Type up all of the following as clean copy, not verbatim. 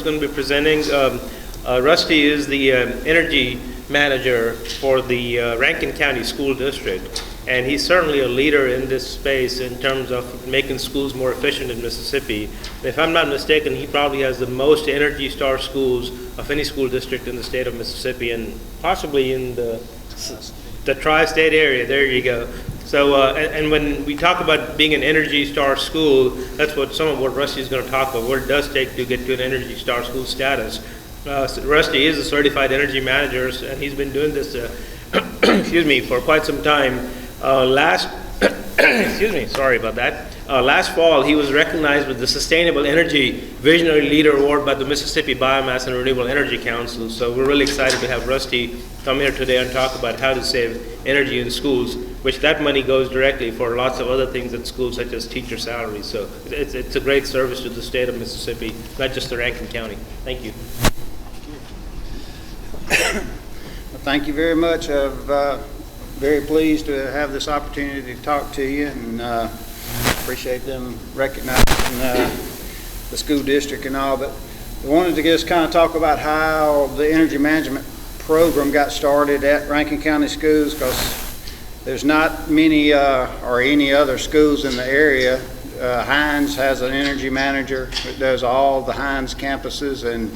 who's going to be presenting. Rusty is the energy manager for the Rankin County School District, and he's certainly a leader in this space in terms of making schools more efficient in Mississippi. If I'm not mistaken, he probably has the most Energy Star schools of any school district in the state of Mississippi, and possibly in the tri-state area. There you go. So, and when we talk about being an Energy Star school, that's what some of what Rusty is going to talk about, what it does take to get to an Energy Star school status. So Rusty is a certified energy manager, and he's been doing this, excuse me, for quite some time. Excuse me, sorry about that. Last fall, he was recognized with the Sustainable Energy Visionary Leader Award by the Mississippi Biomass and Renewable Energy Council. So we're really excited to have Rusty come here today and talk about how to save energy in schools, which that money goes directly for lots of other things at schools, such as teacher salaries. So it's a great service to the state of Mississippi, not just the Rankin County. Thank you. Well, thank you very much. I'm very pleased to have this opportunity to talk to you, and appreciate them recognizing the school district and all. But I wanted to just kind of talk about how the energy management program got started at Rankin County Schools, because there's not many or any other schools in the area. EnHance has an energy manager that does all the EnHance campuses and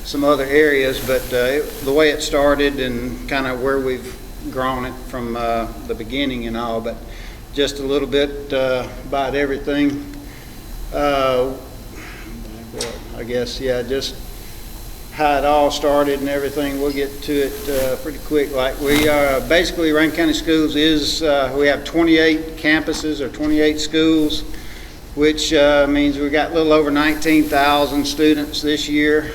some other areas, but the way it started and kind of where we've grown it from the beginning and all, but just a little bit about everything. I guess, yeah, just how it all started and everything. We'll get to it pretty quick. Like we are, basically Rankin County Schools is, we have 28 campuses or 28 schools, which means we've got a little over 19,000 students this year,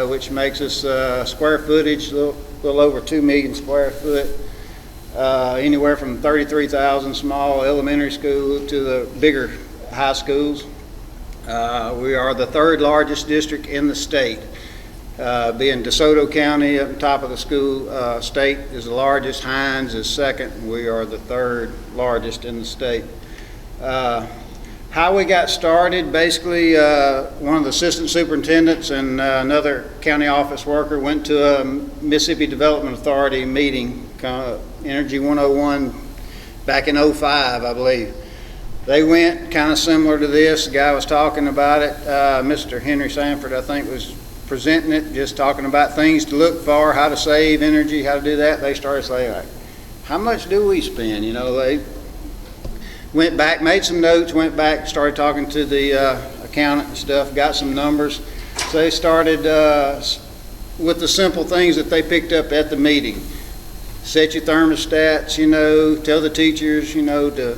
which makes us square footage, a little over 2 million square foot, anywhere from 33,000 small elementary school to the bigger high schools. We are the third largest district in the state. Being DeSoto County up top of the school state is the largest, Hines is second, we are the third largest in the state. How we got started, basically one of the assistant superintendents and another county office worker went to a Mississippi Development Authority meeting, Energy 101, back in '05, I believe. They went kind of similar to this. The guy was talking about it. Mr. Henry Sanford, I think, was presenting it, just talking about things to look for, how to save energy, how to do that. They started saying, like, how much do we spend? You know, they went back, made some notes, went back, started talking to the accountant and stuff, got some numbers. So they started with the simple things that they picked up at the meeting. Set your thermostats, you know, tell the teachers, you know, to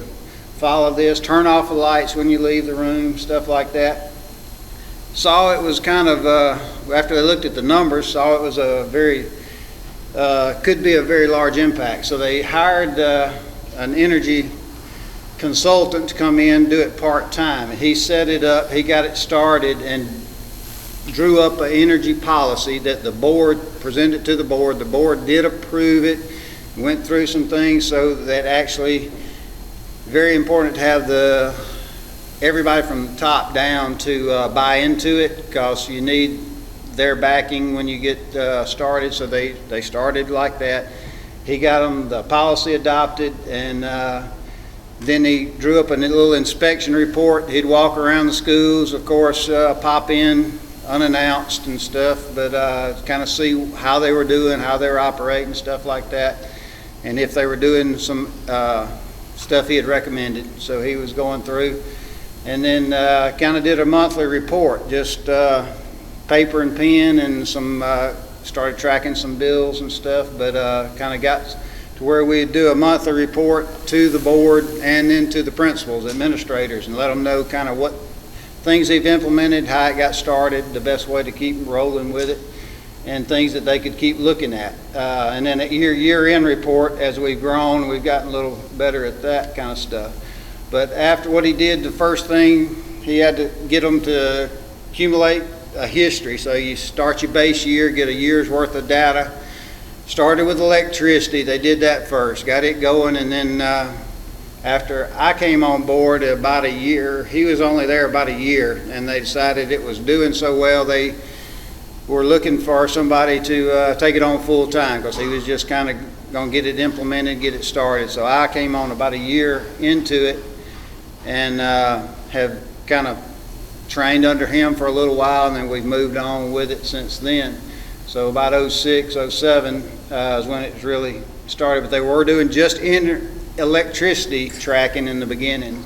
follow this, turn off the lights when you leave the room, stuff like that. Saw it was kind of, after they looked at the numbers, saw it was a very, could be a very large impact. So they hired an energy consultant to come in, do it part-time, and he set it up, he got it started and drew up an energy policy that the board presented to the board. The board did approve it, went through some things, so that actually very important to have everybody from the top down to buy into it, because you need their backing when you get started. So they started like that. He got them the policy adopted, and then he drew up a little inspection report. He'd walk around the schools, of course, pop in unannounced and stuff, but kind of see how they were doing, how they were operating, stuff like that, and if they were doing some stuff he had recommended. So he was going through, and then kind of did a monthly report, just paper and pen, and some started tracking some bills and stuff, but kind of got to where we'd do a monthly report to the board and then to the principals, administrators, and let them know kind of what things they've implemented, how it got started, the best way to keep rolling with it, and things that they could keep looking at. And then a year-end report, as we've grown, we've gotten a little better at that kind of stuff. But after what he did, the first thing, he had to get them to accumulate a history. So you start your base year, get a year's worth of data. Started with electricity, they did that first, got it going, and then after I came on board about a year, he was only there about a year, and they decided it was doing so well, they we're looking for somebody to take it on full time, because he was just kind of going to get it implemented, get it started. So I came on about a year into it, and have kind of trained under him for a little while, and then we've moved on with it since then. So about 06, 07 is when it really started, but they were doing just electricity tracking in the beginning.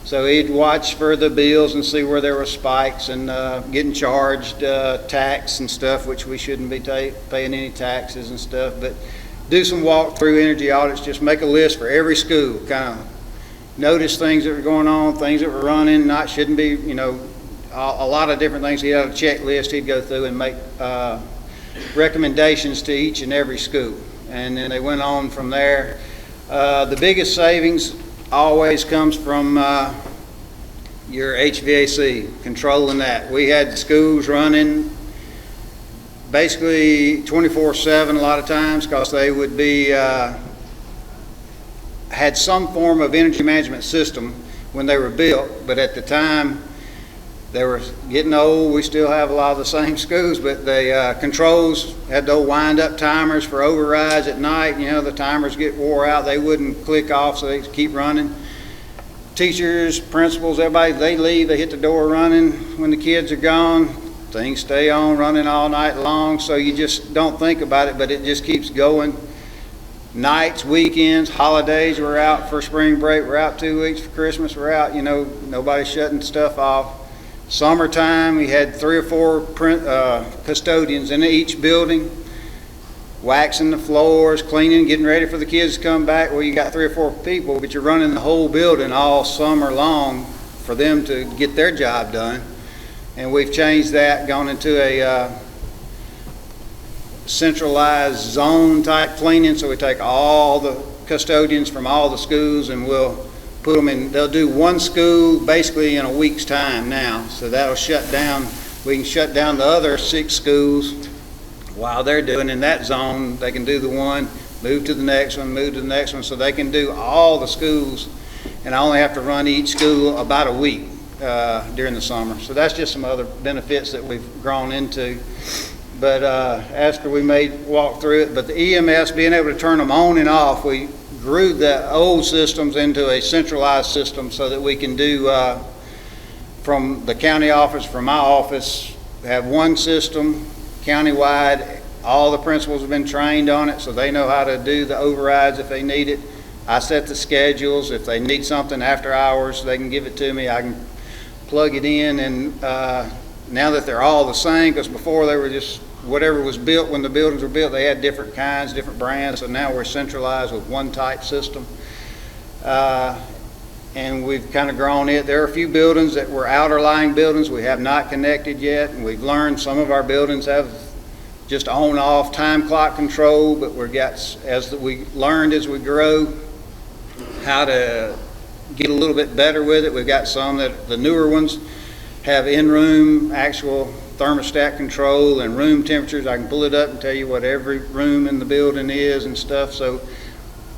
So he'd watch for the bills and see where there were spikes, and getting charged tax and stuff, which we shouldn't be paying any taxes and stuff, but do some walk-through energy audits, just make a list for every school, kind of notice things that were going on, things that were running, not shouldn't be, a lot of different things. He had a checklist he'd go through and make recommendations to each and every school. And then they went on from there. The biggest savings always comes from your HVAC, controlling that. We had schools running basically 24/7 a lot of times, because they would be had some form of energy management system when they were built, but at the time they were getting old. We still have a lot of the same schools, but the controls had those wind-up timers for overrides at night. The timers get wore out. They wouldn't click off, so they keep running. Teachers, principals, everybody, they leave. They hit the door running when the kids are gone. Things stay on running all night long, so you just don't think about it, but it just keeps going. Nights, weekends, holidays, we're out for spring break. We're out 2 weeks for Christmas. We're out, nobody's shutting stuff off. Summertime, we had 3 or 4 custodians in each building, waxing the floors, cleaning, getting ready for the kids to come back. Well, you got 3 or 4 people, but you're running the whole building all summer long for them to get their job done. And we've changed that, gone into a centralized zone type cleaning. So we take all the custodians from all the schools, and we'll put them in. They'll do one school basically in a week's time now, so that'll shut down. We can shut down the other 6 schools while they're doing in that zone. They can do the one, move to the next one, move to the next one, so they can do all the schools, and I only have to run each school about a week during the summer. So that's just some other benefits that we've grown into. But after we walk through it, but the EMS, being able to turn them on and off, we grew the old systems into a centralized system so that we can do from the county office, from my office, have one system countywide. All the principals have been trained on it, so they know how to do the overrides if they need it. I set the schedules. If they need something after hours, they can give it to me. I can plug it in, and now that they're all the same, because before they were just whatever was built when the buildings were built, they had different kinds, different brands, so now we're centralized with one type system. And we've kind of grown it. There are a few buildings that were outer lying buildings we have not connected yet, and we've learned some of our buildings have just on-off time clock control, but we learned as we grow how to get a little bit better with it. We've got some that the newer ones have in-room actual thermostat control and room temperatures. I can pull it up and tell you what every room in the building is and stuff. So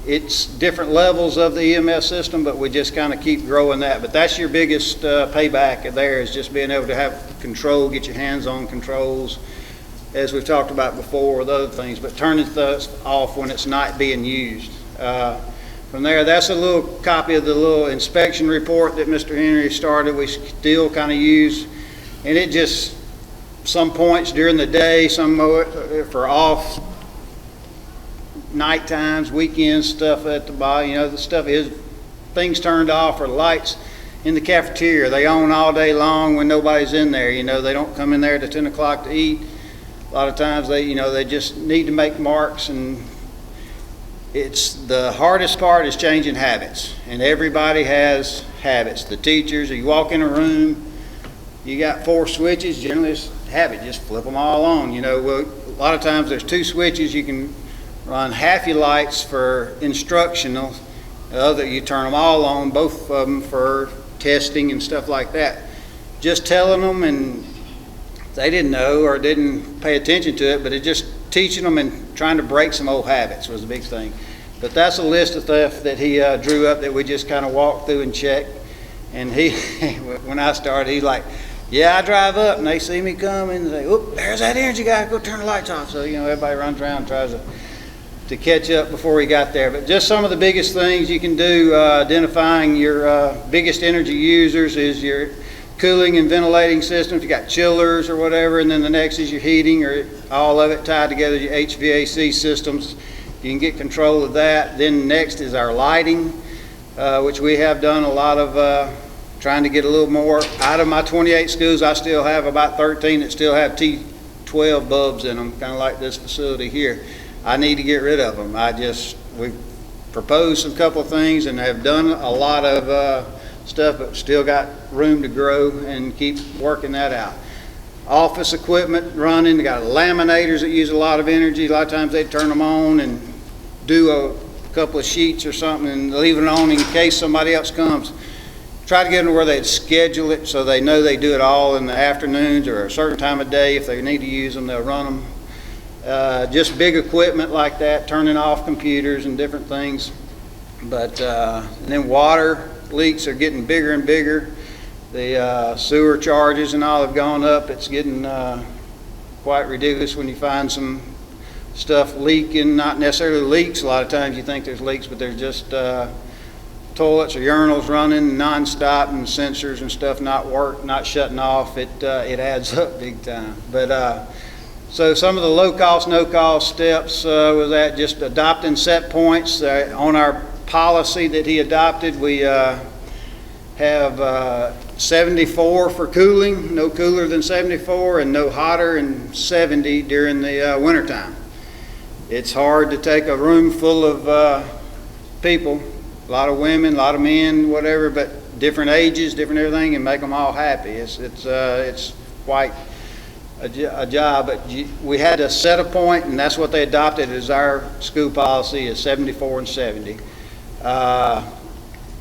it's different levels of the EMS system, but we just kind of keep growing that. But that's your biggest payback there, is just being able to have control, get your hands on controls, as we've talked about before with other things, but turning stuff off when it's not being used. From there, that's a little copy of the little inspection report that Mr. Henry started. We still kind of use, and it just, some points during the day, some for off night times, weekends, stuff at the bottom. The stuff is things turned off, or lights in the cafeteria. They on all day long when nobody's in there. They don't come in there at 10 o'clock to eat. A lot of times they just need to make marks, and it's the hardest part is changing habits, and everybody has habits. The teachers, you walk in a room, you got 4 switches, generally it's habit, just flip them all on. Well, a lot of times there's 2 switches. You can run half your lights for instructional, the other you turn them all on, both of them for testing and stuff like that. Just telling them, and they didn't know or didn't pay attention to it, but it just teaching them and trying to break some old habits was a big thing. But that's a list of stuff that he drew up that we just kind of walked through and checked. And he, when I started, he's like, Yeah, I drive up and they see me coming and say, "Oop, there's that energy guy, go turn the lights off." So, everybody runs around and tries to catch up before we got there. But just some of the biggest things you can do, identifying your biggest energy users is your cooling and ventilating systems. You got chillers or whatever, and then the next is your heating, or all of it tied together, your HVAC systems. You can get control of that. Then next is our lighting, which we have done a lot of trying to get a little more. Out of my 28 schools, I still have about 13 that still have T12 bulbs in them, kind of like this facility here. I need to get rid of them. We've proposed a couple of things and have done a lot of stuff, but still got room to grow and keep working that out. Office equipment running, they got laminators that use a lot of energy. A lot of times they turn them on and do a couple of sheets or something and leave it on in case somebody else comes. Try to get them where they'd schedule it so they know they do it all in the afternoons or a certain time of day. If they need to use them, they'll run them. Just big equipment like that, turning off computers and different things. But and then water leaks are getting bigger and bigger. The sewer charges and all have gone up. It's getting quite ridiculous when you find some stuff leaking. Not necessarily leaks. A lot of times you think there's leaks, but there's just toilets or urinals running nonstop and sensors and stuff not shutting off. It adds up big time. But so some of the low-cost, no-cost steps was that just adopting set points. On our policy that he adopted, we have 74 for cooling, no cooler than 74, and no hotter than 70 during the wintertime. It's hard to take a room full of people, a lot of women, a lot of men, whatever, but different ages, different everything, and make them all happy. It's quite a job, but we had to set a point, and that's what they adopted as our school policy is 74 and 70.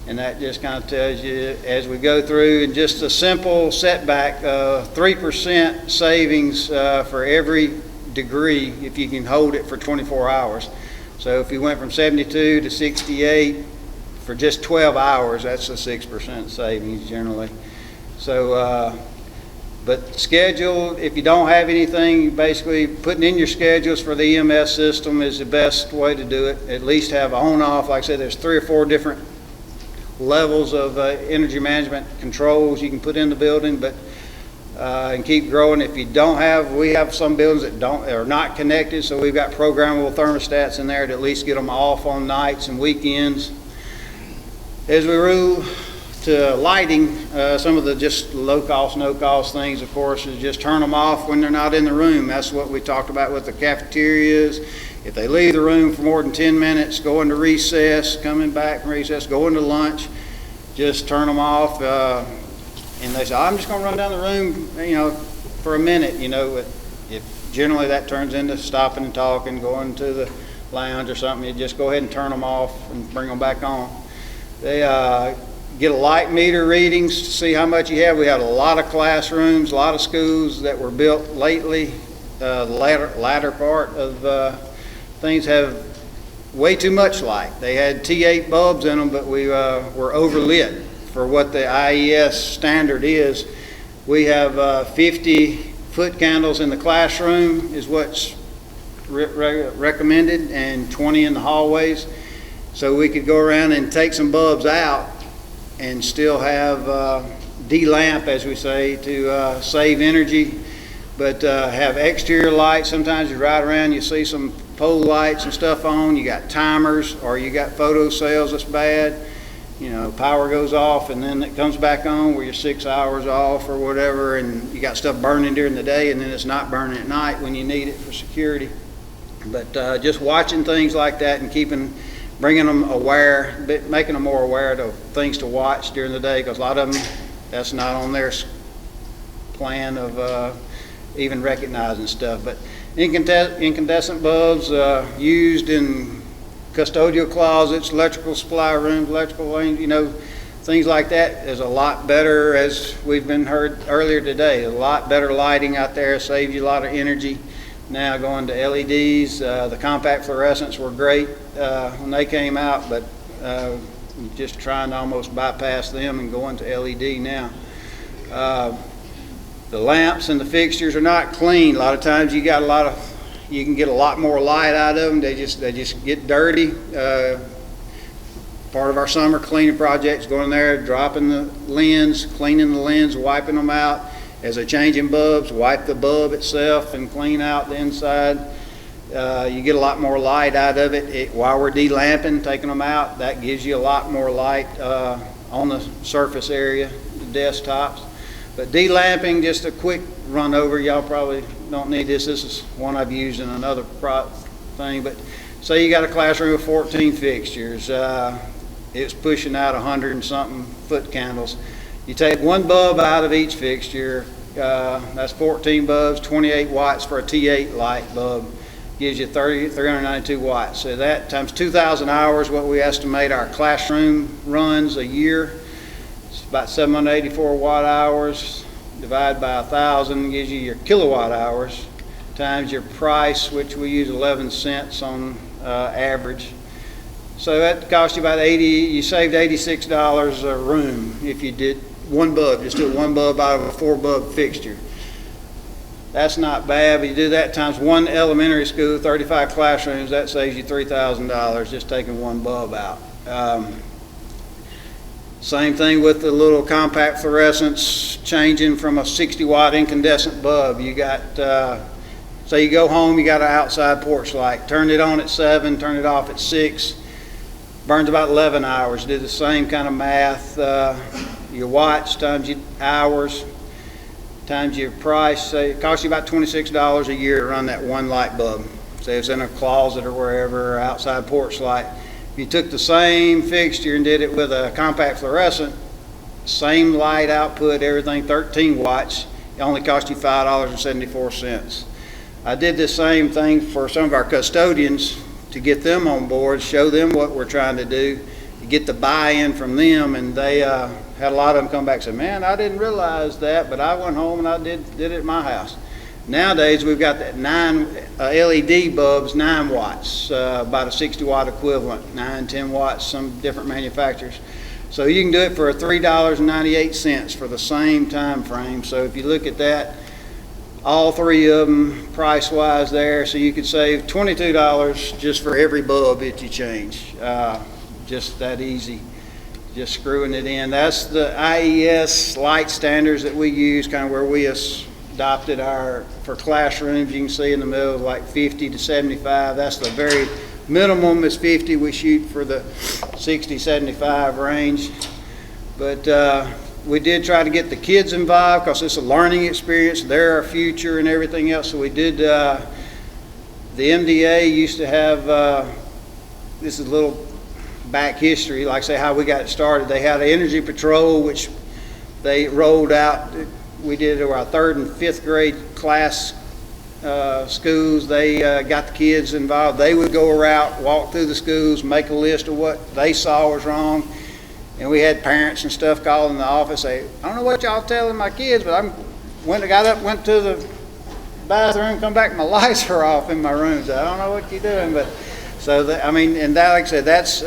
And that just kind of tells you as we go through, and just a simple setback, 3% savings for every degree if you can hold it for 24 hours. So if you went from 72 to 68 for just 12 hours, that's a 6% savings generally. So but schedule, if you don't have anything, basically putting in your schedules for the EMS system is the best way to do it. At least have on-off. Like I said, there's 3 or 4 different levels of energy management controls you can put in the building, but and keep growing. If you don't have, we have some buildings that are not connected, so we've got programmable thermostats in there to at least get them off on nights and weekends. As we rule to lighting, some of the just low-cost, no-cost things, of course, is just turn them off when they're not in the room. That's what we talked about with the cafeterias. If they leave the room for more than 10 minutes, go into recess, coming back from recess, go into lunch, just turn them off. And they say, I'm just going to run down the room, for a minute. If generally that turns into stopping and talking, going to the lounge or something, you just go ahead and turn them off and bring them back on. They get a light meter readings to see how much you have. We had a lot of classrooms, a lot of schools that were built lately. The latter part of things have way too much light. They had T8 bulbs in them, but we were overlit for what the IES standard is. We have 50 foot candles in the classroom is what's recommended, and 20 in the hallways. So we could go around and take some bulbs out and still have de-lamp, as we say, to save energy, but have exterior lights. Sometimes you ride around, you see some pole lights and stuff on, you got timers, or you got photo cells that's bad. Power goes off and then it comes back on where you're 6 hours off or whatever, and you got stuff burning during the day and then it's not burning at night when you need it for security. But just watching things like that and bringing them aware, making them more aware of things to watch during the day, because a lot of them, that's not on their plan of even recognizing stuff. But incandescent bulbs used in custodial closets, electrical supply rooms, electrical lanes, things like that is a lot better, as we've been heard earlier today. A lot better lighting out there, saves you a lot of energy. Now going to LEDs, the compact fluorescents were great when they came out, but just trying to almost bypass them and go into LED now. The lamps and the fixtures are not clean. A lot of times you can get a lot more light out of them. They just get dirty. Part of our summer cleaning projects, going there, dropping the lens, cleaning the lens, wiping them out. As they're changing bulbs, wipe the bulb itself and clean out the inside. You get a lot more light out of it. While we're delamping, taking them out, that gives you a lot more light on the surface area, the desktops. But delamping, just a quick run over, y'all probably don't need this. This is one I've used in another thing. But say you got a classroom with 14 fixtures. It's pushing out 100 and something foot candles. You take one bulb out of each fixture. That's 14 bulbs, 28 watts for a T8 light bulb. Gives you 392 watts. So that times 2,000 hours, what we estimate our classroom runs a year. It's about 784 watt hours. Divide by 1,000 gives you your kilowatt hours times your price, which we use 11 cents on average. So that cost you about you saved $86 a room if you did one bulb, just do one bulb out of a 4-bulb fixture. That's not bad, but you do that times one elementary school, 35 classrooms, that saves you $3,000 just taking one bulb out. Same thing with the little compact fluorescents, changing from a 60 watt incandescent bulb. You got, say you go home, you got an outside porch light, turn it on at 7, turn it off at 6, burns about 11 hours. Do the same kind of math. Your watts times your hours times your price. Say it costs you about $26 a year to run that one light bulb. Say it's in a closet or wherever, or outside porch light. If you took the same fixture and did it with a compact fluorescent, same light output, everything, 13 watts, it only cost you $5.74. I did the same thing for some of our custodians to get them on board, show them what we're trying to do, get the buy-in from them, and they had a lot of them come back and say, man, I didn't realize that, but I went home and I did it at my house. Nowadays, we've got that 9 LED bulbs, 9 watts, about a 60 watt equivalent, 9, 10 watts, some different manufacturers. So you can do it for $3.98 for the same time frame. So if you look at that, all 3 of them price-wise there, so you could save $22 just for every bulb that you change. Just that easy, just screwing it in. That's the IES light standards that we use, kind of where we adopted for classrooms. You can see in the middle, like 50 to 75. That's the very minimum is 50. We shoot for the 60, 75 range. But we did try to get the kids involved because it's a learning experience. They're our future and everything else. So we did, the MDA used to have, this is a little back history, like say how we got it started. They had an energy patrol, which they rolled out. We did our 3rd and 5th grade class schools. They got the kids involved. They would go around, walk through the schools, make a list of what they saw was wrong. And we had parents and stuff call in the office, say, I don't know what y'all telling my kids, but got up, went to the bathroom, come back, my lights are off in my room. So I don't know what you're doing, but so that, I mean, and that, like I said, that's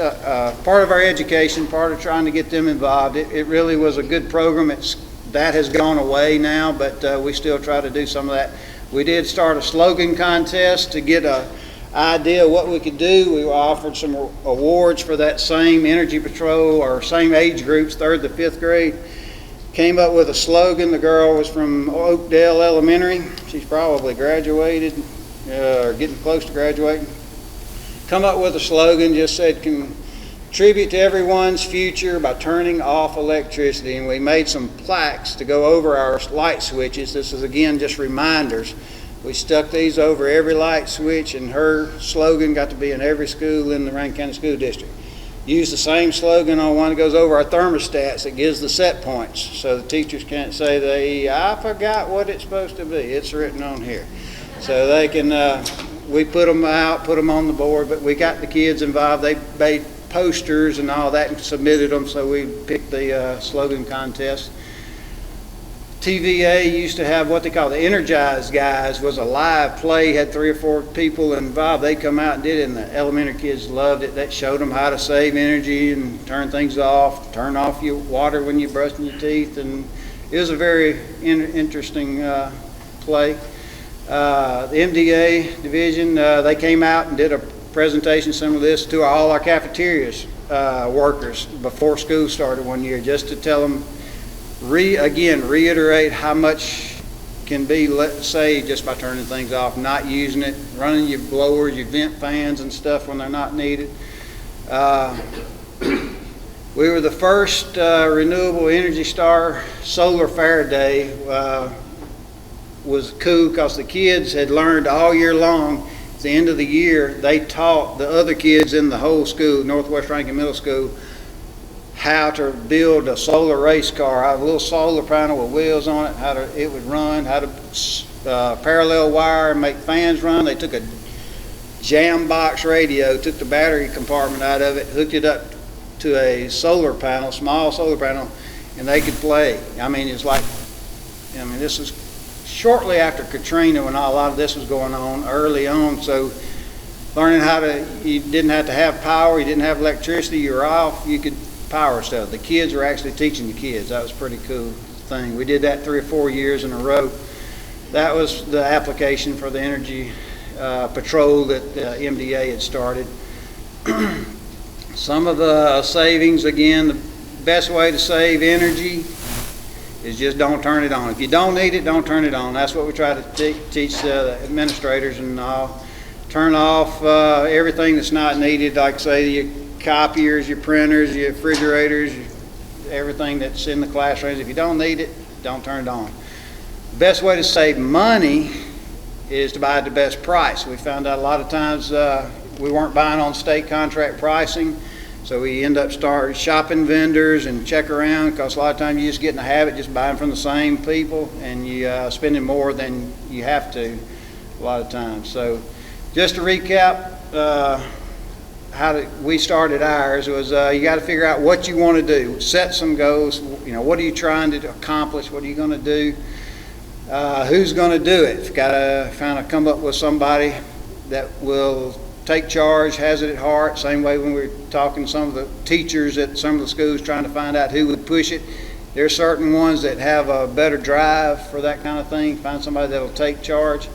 part of our education, part of trying to get them involved. It really was a good program. That has gone away now, but we still try to do some of that. We did start a slogan contest to get an idea of what we could do. We offered some awards for that same Energy Patrol, or same age groups, 3rd to 5th grade. Came up with a slogan. The girl was from Oakdale Elementary. She's probably graduated or getting close to graduating. Come up with a slogan, just said, contribute to everyone's future by turning off electricity. And we made some plaques to go over our light switches. This is, again, just reminders. We stuck these over every light switch, and her slogan got to be in every school in the Rankin County School District. Use the same slogan on one that goes over our thermostats that gives the set points, so the teachers can't say, I forgot what it's supposed to be. It's written on here. So they can, we put them out, put them on the board, but we got the kids involved. They made posters and all that and submitted them, so we picked the slogan contest. TVA used to have what they call the Energized Guys, was a live play, had 3 or 4 people involved. They'd come out and did it, and the elementary kids loved it. That showed them how to save energy and turn things off, turn off your water when you're brushing your teeth, and it was a very interesting play. The MDA division, they came out and did a presentation similar to this to all our cafeterias workers before school started one year, just to tell them, reiterate how much can be saved just by turning things off, not using it, running your blowers, your vent fans and stuff when they're not needed. We were the first Renewable Energy Star Solar Fair Day. Was cool because the kids had learned all year long. At the end of the year, they taught the other kids in the whole school, Northwest Rankin Middle School, how to build a solar race car. I have a little solar panel with wheels on it, how it would run, how to parallel wire and make fans run. They took a jam box radio, took the battery compartment out of it, hooked it up to a solar panel, small solar panel, and they could play. I mean, it's like, this is shortly after Katrina when a lot of this was going on, early on, so learning you didn't have to have power, you didn't have electricity, you were off, you could power stuff. The kids were actually teaching the kids. That was a pretty cool thing. We did that 3 or 4 years in a row. That was the application for the energy patrol that MDA had started. Some of the savings, again, the best way to save energy is just don't turn it on. If you don't need it, don't turn it on. That's what we try to teach the administrators and all. Turn off everything that's not needed, like say your copiers, your printers, your refrigerators, everything that's in the classrooms. If you don't need it, don't turn it on. The best way to save money is to buy at the best price. We found out a lot of times we weren't buying on state contract pricing, so we end up shopping vendors and check around, because a lot of times you just get in the habit just buying from the same people and you spending more than you have to a lot of times. So just to recap, we started ours was you got to figure out what you want to do, set some goals. What are you trying to accomplish? What are you going to do? Who's going to do it? You've got to kind of come up with somebody that will take charge, has it at heart. Same way when we were talking to some of the teachers at some of the schools trying to find out who would push it. There are certain ones that have a better drive for that kind of thing. Find somebody that will take charge.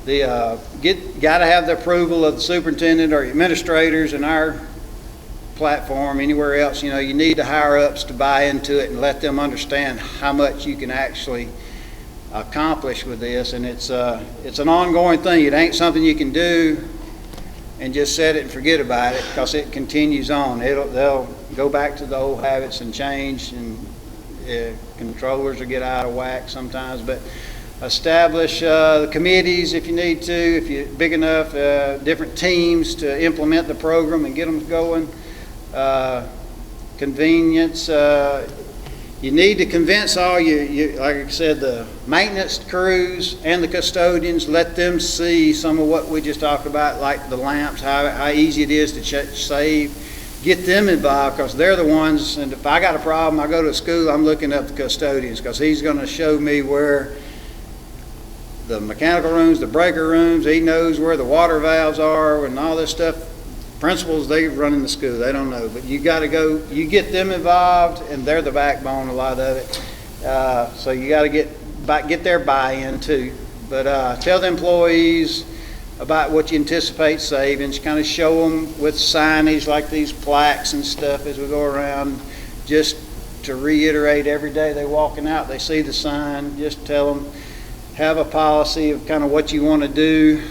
Got to have the approval of the superintendent or administrators in our platform. Anywhere else, you need the higher ups to buy into it and let them understand how much you can actually accomplish with this. And it's an ongoing thing. It ain't something you can do and just set it and forget about it, because it continues on. They'll go back to the old habits and change, and controllers will get out of whack sometimes. But establish the committees if you need to, if you're big enough, different teams to implement the program and get them going. Convenience. You need to convince all like I said, the maintenance crews and the custodians, let them see some of what we just talked about, like the lamps, how easy it is to save. Get them involved, because they're the ones, and if I got a problem, I go to a school, I'm looking up the custodians, because he's going to show me where the mechanical rooms, the breaker rooms, he knows where the water valves are and all this stuff. Principals, they run in the school, they don't know, but you got to go, you get them involved, and they're the backbone a lot of it. So you got to get their buy-in too. But tell the employees about what you anticipate savings, kind of show them with signage like these plaques and stuff as we go around, just to reiterate every day they're walking out, they see the sign, just tell them, have a policy of kind of what you want to do.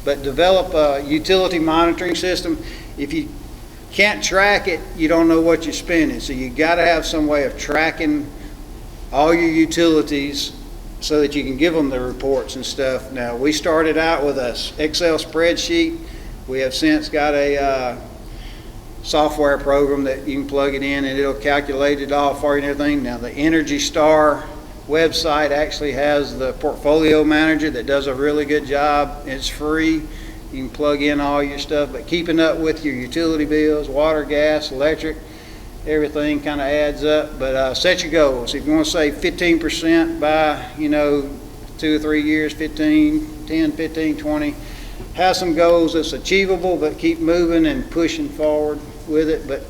But develop a utility monitoring system. If you can't track it, you don't know what you're spending. So you got to have some way of tracking all your utilities so that you can give them the reports and stuff. Now, we started out with an Excel spreadsheet. We have since got a software program that you can plug it in and it'll calculate it all for you and everything. Now, the Energy Star website actually has the portfolio manager that does a really good job. It's free. You can plug in all your stuff, but keeping up with your utility bills, water, gas, electric, everything kind of adds up. But set your goals. If you want to save 15% by 2 or 3 years, 15, 10, 15, 20, have some goals that's achievable, but keep moving and pushing forward with it. But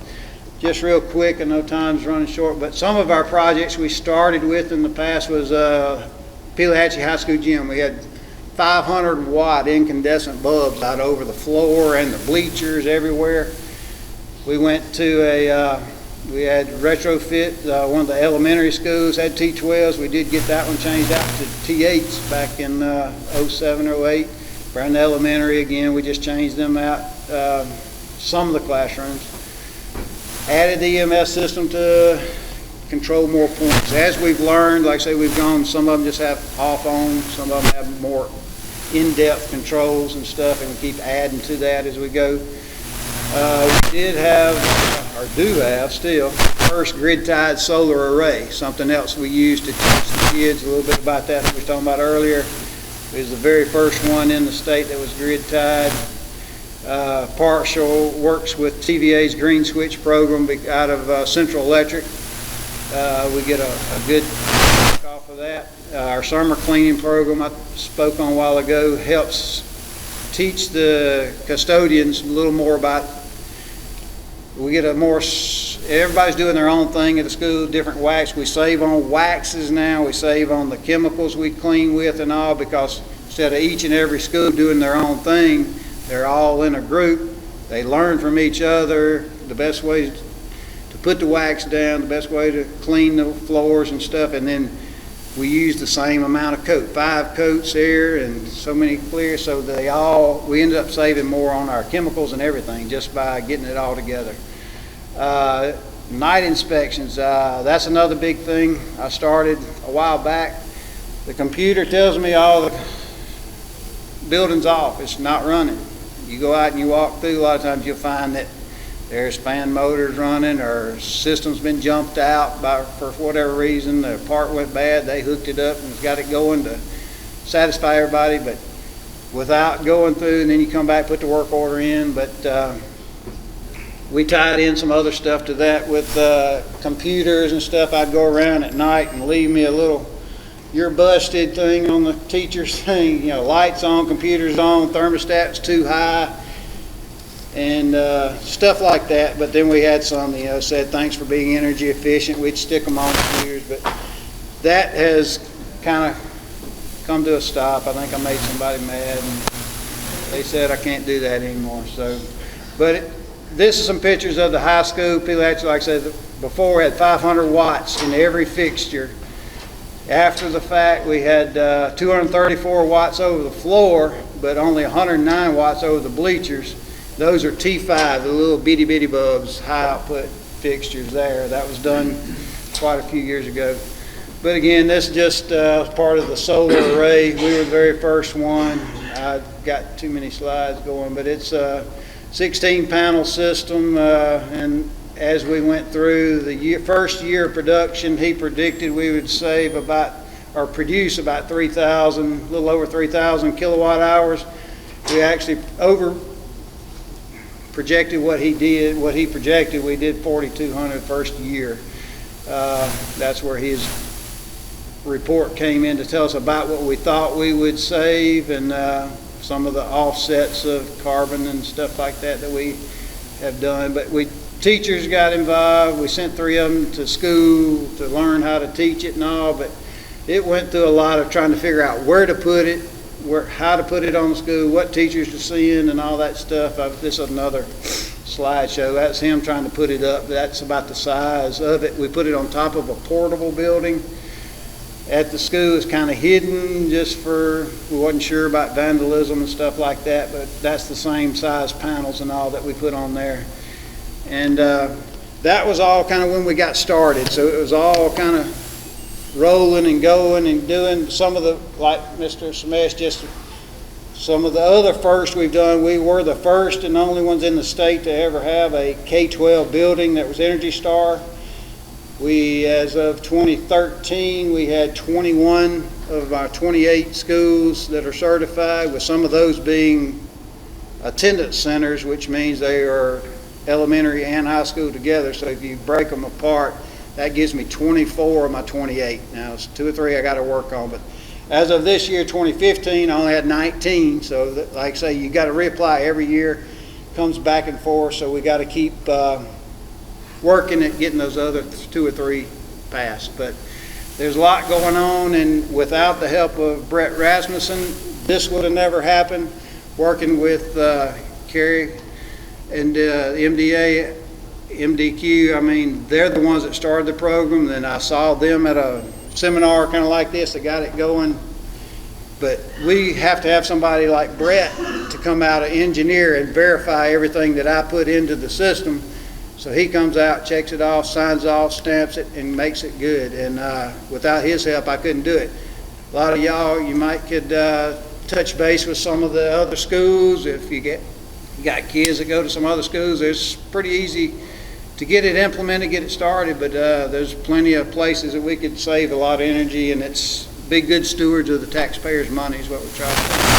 just real quick, I know time's running short, but some of our projects we started with in the past was Pelahatchie High School gym. We had 500 watt incandescent bulbs out over the floor and the bleachers everywhere. We went to we had retrofit, one of the elementary schools had T12s. We did get that one changed out to T8s back in 07 or 08. Brandon Elementary, again, we just changed them out, some of the classrooms. Added the EMS system to control more points. As we've learned, like I say, we've gone, some of them just have off on, some of them have more in-depth controls and stuff, and we keep adding to that as we go. We did have, or do have still, first grid-tied solar array, something else we used to teach the kids a little bit about that we were talking about earlier. It was the very first one in the state that was grid-tied. Partial works with TVA's green switch program out of Central Electric. We get a good off of that. Our summer cleaning program I spoke on a while ago helps teach the custodians a little more about, we get a more, everybody's doing their own thing at the school, different wax. We save on waxes now, we save on the chemicals we clean with and all, because instead of each and every school doing their own thing, they're all in a group. They learn from each other the best way to put the wax down, the best way to clean the floors and stuff, and then we use the same amount of coat, 5 coats here and so many clear, so we ended up saving more on our chemicals and everything just by getting it all together. Night inspections, that's another big thing I started a while back. The computer tells me all the building's off, it's not running. You go out and you walk through, a lot of times you'll find that there's fan motors running or system's been jumped out for whatever reason. The part went bad, they hooked it up and got it going to satisfy everybody, but without going through, and then you come back, put the work order in. But we tied in some other stuff to that with computers and stuff. I'd go around at night and leave me a little "you're busted" thing on the teacher's thing, lights on, computers on, thermostat's too high, and stuff like that. But then we had some, said thanks for being energy efficient. We'd stick them on computers, but that has kind of come to a stop. I think I made somebody mad, and they said I can't do that anymore. So, but this is some pictures of the high school. Pelahatchie, like I said before, we had 500 watts in every fixture. After the fact, we had 234 watts over the floor, but only 109 watts over the bleachers. Those are T5, the little bitty bitty bulbs, high output fixtures there. That was done quite a few years ago. But again, this is just part of the solar array. We were the very first one. I got too many slides going, but it's a 16 panel system, and as we went through the first year of production, he predicted we would save produce about 3,000, a little over 3,000 kilowatt hours. We actually over projected what he did, what he projected. We did 4,200 first year. That's where his report came in to tell us about what we thought we would save, and some of the offsets of carbon and stuff like that we have done. But teachers got involved. We sent 3 of them to school to learn how to teach it and all, but it went through a lot of trying to figure out where to put it, how to put it on the school, what teachers to see in and all that stuff. This is another slideshow. That's him trying to put it up. That's about the size of it. We put it on top of a portable building at the school. It's kind of hidden just for, we wasn't sure about vandalism and stuff like that, but that's the same size panels and all that we put on there. And that was all kind of when we got started. So it was all kind of rolling and going and doing some of the, like Mr. Samesh, just some of the other first we've done. We were the first and only ones in the state to ever have a K-12 building that was Energy Star. We, as of 2013, we had 21 of our 28 schools that are certified, with some of those being attendance centers, which means they are elementary and high school together. So if you break them apart, that gives me 24 of my 28. Now, it's 2 or 3 I got to work on, but as of this year, 2015, I only had 19. So, like I say, you got to reapply every year. Comes back and forth, so we got to keep working at getting those other 2 or 3 passed. But there's a lot going on, and without the help of Brett Rasmussen, this would have never happened. Working with Kerry and MDA, MDQ, I mean, they're the ones that started the program. Then I saw them at a seminar kind of like this that got it going. But we have to have somebody like Brett to come out and engineer and verify everything that I put into the system. So he comes out, checks it off, signs off, stamps it, and makes it good. And without his help, I couldn't do it. A lot of y'all, you could touch base with some of the other schools. If you got kids that go to some other schools, it's pretty easy to get it implemented, get it started. But there's plenty of places that we could save a lot of energy, and it's be good stewards of the taxpayers' money is what we're trying to do.